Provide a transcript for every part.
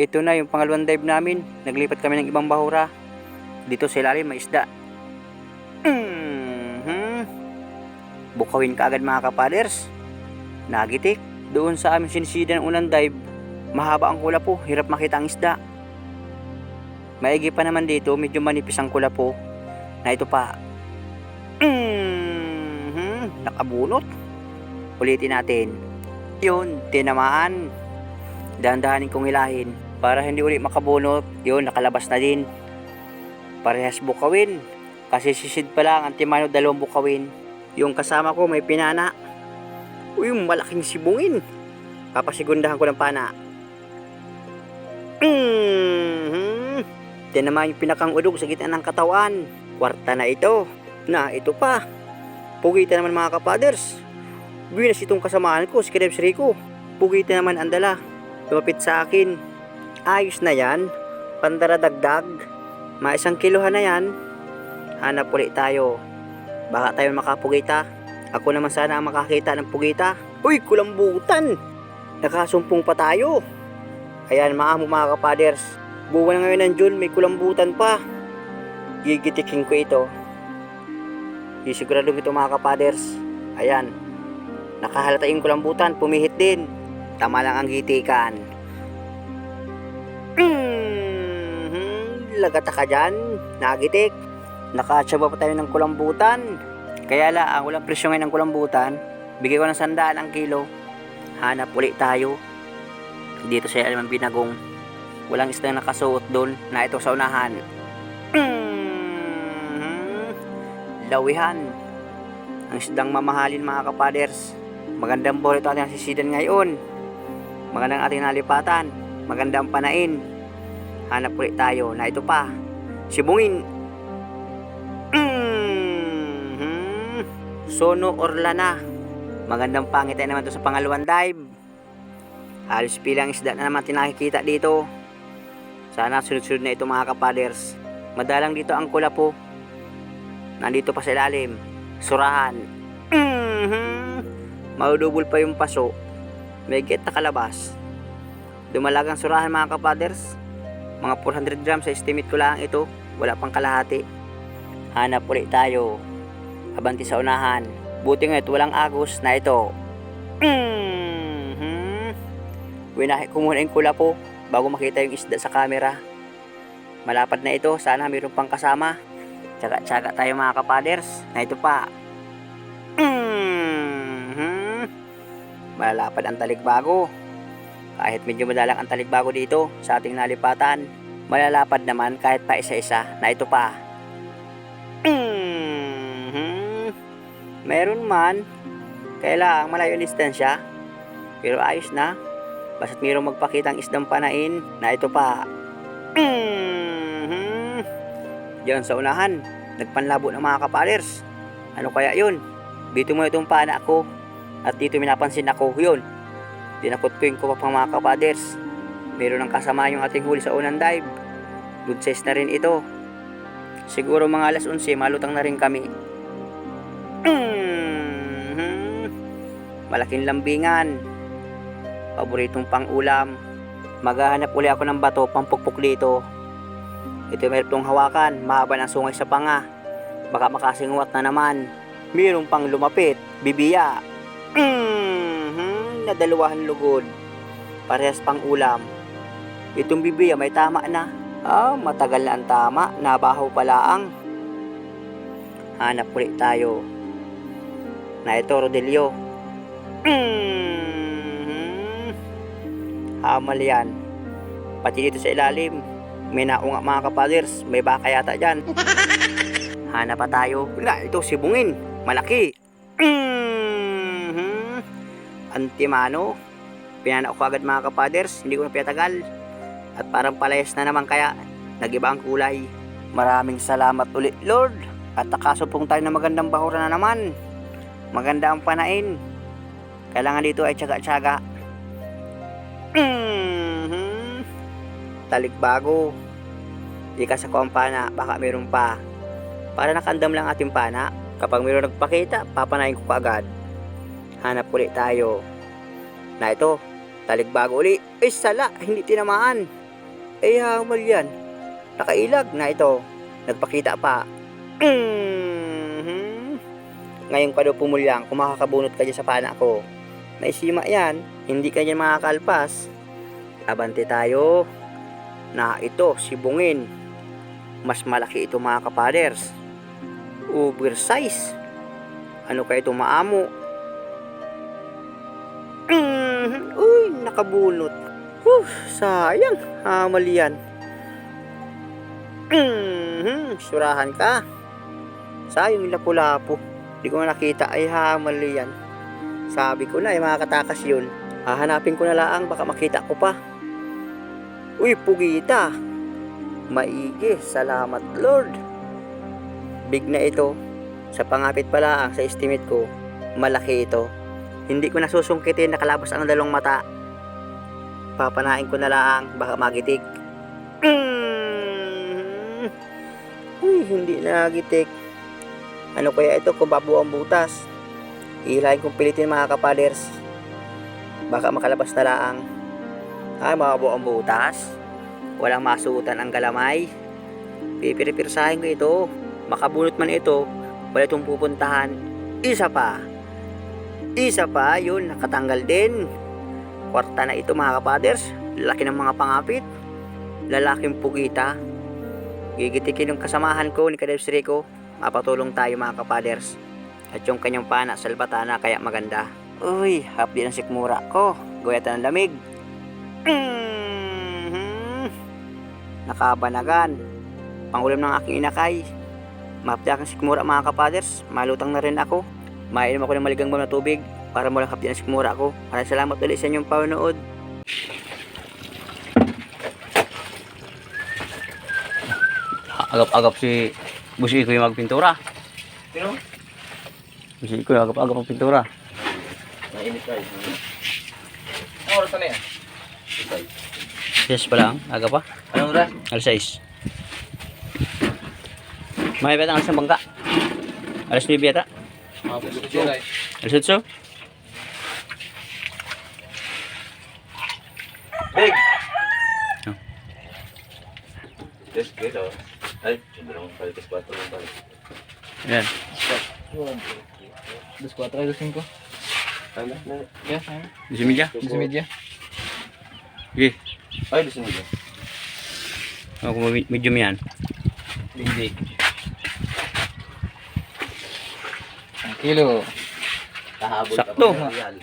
Ito na yung pangalawang dive namin. Naglipat kami ng ibang bahura. Dito sa ilalim may isda. Bukawin ka agad mga kapaders. Nagitik. Doon sa aming sinisida ng unang dive, mahaba ang kulapo, hirap makita ang isda. Maigi pa naman dito, medyo manipis ang kulapo. Na ito pa. Nakabunot. Ulitin natin. Yun, tinamaan. Dahan-dahanin kong hilahin para hindi ulit makabunot. Yun, nakalabas na din. Parehas bukawin. Kasi sisid pa lang ang timano, dalawang bukawin. Yung kasama ko may pinana. Uy, malaking sibungin. Papasigundahan ko ng pana. Tinamaan yung pinakang udog sa gitna ng katawan. Kwarta na ito. Na, ito pa. Pugita naman mga kapaders. Binas itong kasamahan ko, si Kadebs Rico. Pugita naman ang dala. Lumapit sa akin. Ayos na yan. Pandaradagdag. Mga 1 kilohan na yan. Hanap ulit tayo. Baka tayo makapugita. Ako naman sana ang makakita ng pugita. Uy, kulambutan. Nakasumpong pa tayo. Ayan mga kapaders. Buwan na ngayon ng June, may kulambutan pa. Gigitikin ko ito. Isigurado ito mga kapaders. Ayan. Nakahalata yung kulambutan. Pumihit din. Tama lang ang gitikan. Lagata ka dyan. Nagitik. Nakatsaba pa tayo ng kulambutan. Kaya ang walang presyo ngayon ng kulambutan. Bigay ko ng 100 ang kilo. Hanap ulit tayo. Dito sa ilalim ng binagong. Walang isda na nakasuot doon na ito sa unahan. Lawihan. Ang isdang mamahalin mga kapaders. Magandang ball ito ating sisidan ngayon. Magandang ating nalipatan. Magandang panain. Hanap ulit tayo na ito pa. Sibungin. Sono Orlana. Magandang pangitay naman to sa pangalawang dive. Halos pilang isda na naman tinakikita dito. Sana sunod-sunod na ito mga kapaders. Madalang dito ang kulapo. Nandito pa sa ilalim. Surahan. Maudubol pa yung paso. May get na kalabas. Dumalagang surahan mga kapaders. Mga 400 grams sa estimate ko lang ito. Wala pang kalahati. Hanap ulit tayo. Abanti sa unahan. Buti nga ito walang agos na ito. Winahi ko muna yung kulapo bago makita yung isda sa camera. Malapad na ito. Sana mayroon pang kasama. Tsaga-tsaga tayo mga kapaders. Na ito pa. Malalapad ang talikbago. Kahit medyo madalang ang talikbago dito sa ating nalipatan, malalapad naman kahit pa isa-isa. Na ito pa. Meron man. Kailangan malayo ang distansya. Pero ayos na. Basta't mayroong magpakitang isdang panain. Na ito pa. Diyan sa unahan. Nagpanlabo ng mga kapaders. Ano kaya yun? Dito mo itong pana ko. At dito minapansin ako. Yun. Dinakot ko yung kupapang mga kapaders. Meron ng kasama yung ating huli sa unang dive. Good size na rin ito. Siguro mga alas 11 malutang na rin kami. Malaking lambingan. Paboritong pang ulam. Maghahanap uli ako ng bato pampukpok dito. Ito meron hawakan. Mahaba ng sungay sa panga. Baka makasingwat na naman. Mayroong pang lumapit. Bibiya. Nadalawahan lugod. Parehas pang ulam. Itong bibiya may tama na. Matagal na ang tama. Nabahaw palaang. Hanap ulit tayo. Na ito Rodelio. Hamal yan. Pati dito sa ilalim. May naunga mga kapaders. May baka yata dyan. Hanap pa tayo. Na ito sibungin. Malaki. Antimano. Pinana ko agad mga kapaders. Hindi ko na pinatagal. At parang palayas na naman kaya nag-iba ang kulay. Maraming salamat ulit Lord. At nakasumpong tayo ng magandang bahura na naman. Maganda ang panain. Kailangan dito ay tsaga-tsaga. Talikbago. Ikas ako ang pana. Baka mayroon pa. Para nakandam lang ating pana. Kapag mayroon nagpakita, papanayin ko kaagad. Hanap ulit tayo. Na ito. Talikbago ulit. Ay sala. Hindi tinamaan. hamal yan. Nakailag na ito. Nagpakita pa. Ngayon ka daw pumulyang, kung makakabunot ka dyan sa pana ko. Naisima yan, hindi ka dyan makakalpas. Abante tayo. Na ito, si Bungin. Mas malaki ito mga kapaders. Oversize. Ano kaya ito maamo? Uy, nakabunot. Sayang, hamal yan. Surahan ka. Sayang yung lapu-lapu. Di ko nakita, ay hamal yan. Sabi ko na, makakatakas yun. Hahanapin ko na lang, baka makita ko pa. Uy, pugita. Maigi, salamat Lord. Big na ito. Sa pangapit pala, sa estimate ko, malaki ito. Hindi ko nasusungkitin, nakalabas ang dalawang mata. Papanain ko na lang, baka magitik. Uy, hindi nagitik. Ano kaya ito kung babuo ang butas? Hilahin kong pilitin mga kapaders. Baka makalabas na lang. Ay, mabuo ang butas. Walang masuutan ang galamay. Pipiripirsahin ko ito. Makabunot man ito, wala itong pupuntahan. Isa pa, yun, nakatanggal din. Kwarta na ito mga kapaders. Laki ng mga pangapit. Lalaking pugita. Gigitikin yung kasamahan ko ni Kadebs Rico. Mapatulong tayo mga kapaders. At yung kanyang pana, salbatana, kaya maganda. Uy, hapdi ng sikmura ko. Guyatan ng lamig. Nakabanagan. Pangulam ng aking inakay. Mahapdi akong sikmura mga kapaders. Malutang na rin ako. Mainom ako ng maligang na tubig para malang hapdi ng sikmura ko. Maraming salamat ulit sa inyong panonood. Agap-agap si Busi ko yung magpintura. Pero? Busi ko yung agap-agap ang pintura. Mainit tayo. Ano oras na yan? Yes pa lang, aga pa. Anong oras? Alas 6. May betang alas ng bangka. Alas 9 yata. Mga puso ay. Alas 8. Big! Oh. Yes, good oh. Ay, sobrang palitas 4 ng balik. Ayan. 2-4 ay 2-5. Ano? Yes, ano? Busi media. Busi media. Okay. Ay, busi media. Oh, kung medium yan. Hindi. 1 kilo. Kahabol ka Sakto. pa ng real.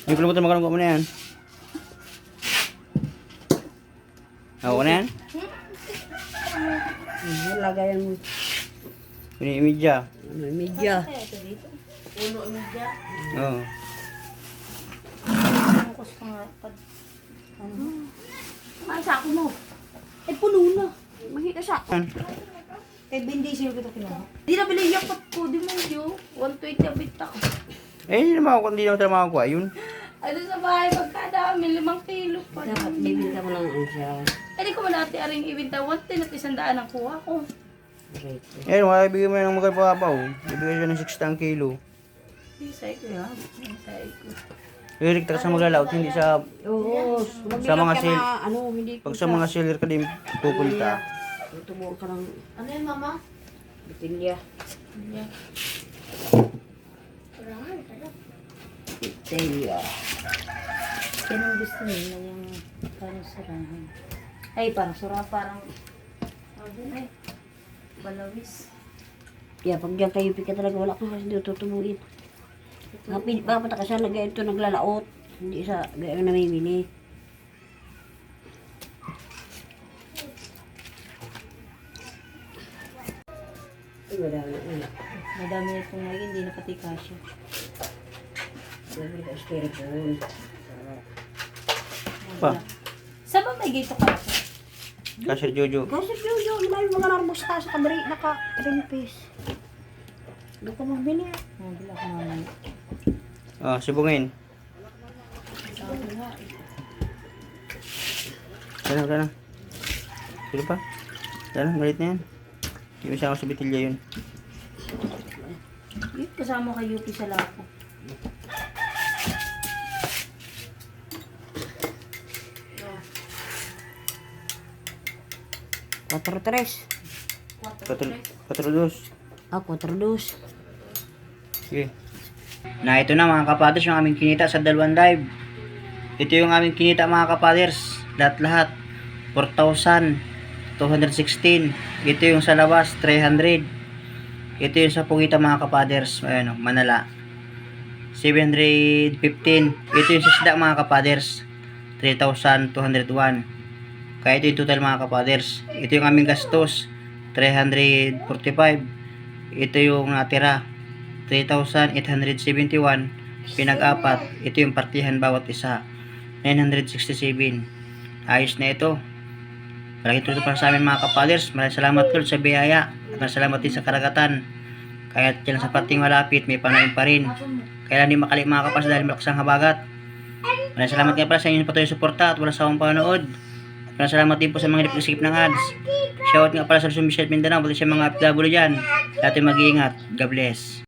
Hindi ko naman makarang ko na yan. Ako na yan? Lagayan mo. Ini media. Media. Oo. Ay, sako mo. Ay, puno na. Makita siya. Kay Bendisio kita kinuha. Di na bili yakot ko, di mo yun. 120 abit ako. Hindi naman ako, hindi naman trabaho ko. Ayun. Ano sa bahay, pagkadami, 5 kilo pa. Dapat bibinta mo lang ang siya. Hindi ko man dati aring ibinta, 110 at 100 ang kuha ko. Right. Ayun, makibigay mo na ng magkapapaw. Ibigay siya ng 60 ang kilo. Isay ko yan. Isay ko. Lirik ka sa maglalaot, hindi sa... Oo. Sa mga ka sil- na, ano, hindi Pag sa mga seller ka din pupunta. Tutubor ka ng Ano yun, mama? bitilya. Yeah. Bitilya. Yan ang gusto nila, yung parang surahan. Ay, parang sura, parang... Ay, balawis. Kaya pag diyan kayo pika talaga wala kang kasi dito tutubuin. Papunta ka siya ito naglalaot. Hindi sa gayong namimili. Ay, madami na. Madami na itong ngayon, hindi na pati kasya. Madami ka styrofoam. Pa, Saan ba may gito ka? Kasir Jojo. Kasi Jojo, may mga narbos tayo sa kabari, naka-rimpis. Doon ka magbili. Mabila ko naman. Ah, sibungin. Sana. Sino pa? Sana, malit na yan. Hindi mo siya sa bitilya yun. Yun, kasama kay Yuki sa lapo. 4-3. 4-2. Ah, 4-2. Sige. Na ito na mga kapaders yung aming kinita sa dalawang live. Ito yung aming kinita mga kapaders. Lahat-lahat. 4,216. Ito yung sa labas. 300. Ito yung sa pugita mga kapaders. Ayan o, Manala. 715. Ito yung sa isda mga kapaders. 3,201. Kaya ito yung total mga kapaders. Ito yung aming gastos. 345. Ito yung natira 3,871 pinag-apat. Ito yung partihan bawat isa 967. Ayos na ito. Malaking tulong para sa amin mga kapaders. Maraming salamat Lord sa biyaya at maraming salamat din sa karagatan. Kahit dyan sa parting malapit may panain pa rin. Kaya hindi makali mga kapaders dahil malakas ang habagat. Maraming salamat nga pala sa inyong patuloy suporta at wala sa akong panonood. At maraming salamat din po sa mga nagpasikip ng ads. Shoutout nga pala sa Luzon, Visayas, Mindanao, pati sa mga FW dyan. Dati mag-iingat. God bless.